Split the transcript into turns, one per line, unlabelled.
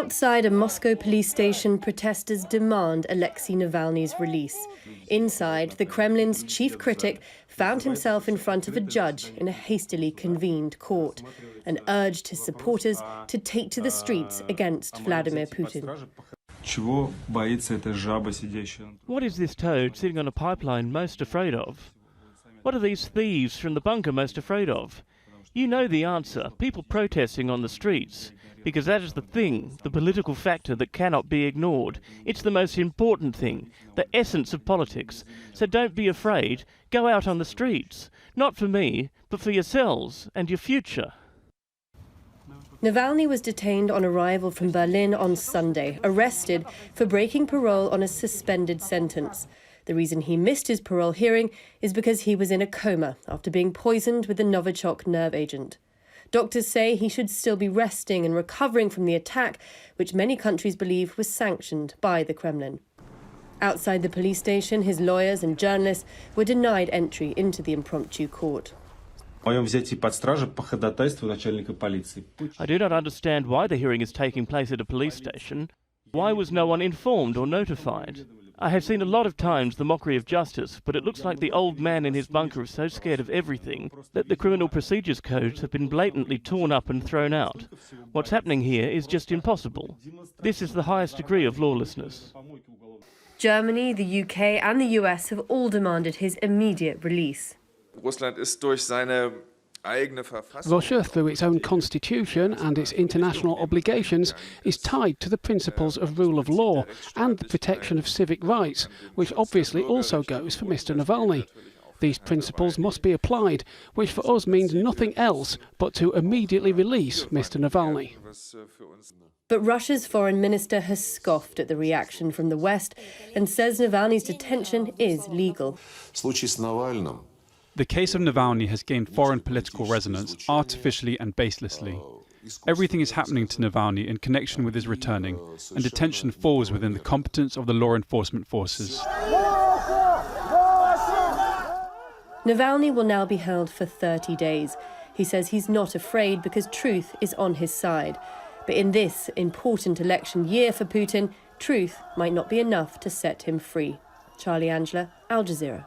Outside a Moscow police station, protesters demand Alexei Navalny's release. Inside, the Kremlin's chief critic found himself in front of a judge in a hastily convened court and urged his supporters to take to the streets against Vladimir Putin.
What is this toad sitting on a pipeline most afraid of? What are these thieves from the bunker most afraid of? You know the answer. People protesting on the streets. Because that is the thing, the political factor that cannot be ignored. It's the most important thing, the essence of politics. So don't be afraid. Go out on the streets. Not for me, but for yourselves and your future.
Navalny was detained on arrival from Berlin on Sunday, arrested for breaking parole on a suspended sentence. The reason he missed his parole hearing is because he was in a coma after being poisoned with the Novichok nerve agent. Doctors say he should still be resting and recovering from the attack, which many countries believe was sanctioned by the Kremlin. Outside the police station, his lawyers and journalists were denied entry into the impromptu court.
I do not understand why the hearing is taking place at a police station. Why was no one informed or notified? I have seen a lot of times the mockery of justice, but it looks like the old man in his bunker is so scared of everything that the criminal procedures codes have been blatantly torn up and thrown out. What's happening here is just impossible. This is the highest degree of lawlessness.
Germany, the UK and the US have all demanded his immediate release.
Russia, through its own constitution and its international obligations, is tied to the principles of rule of law and the protection of civic rights, which obviously also goes for Mr. Navalny. These principles must be applied, which for us means nothing else but to immediately release Mr. Navalny.
But Russia's foreign minister has scoffed at the reaction from the West and says Navalny's detention is legal.
The case of Navalny has gained foreign political resonance artificially and baselessly. Everything is happening to Navalny in connection with his returning, and detention falls within the competence of the law enforcement forces.
Navalny will now be held for 30 days. He says he's not afraid because truth is on his side. But in this important election year for Putin, truth might not be enough to set him free. Charlie Angela, Al Jazeera.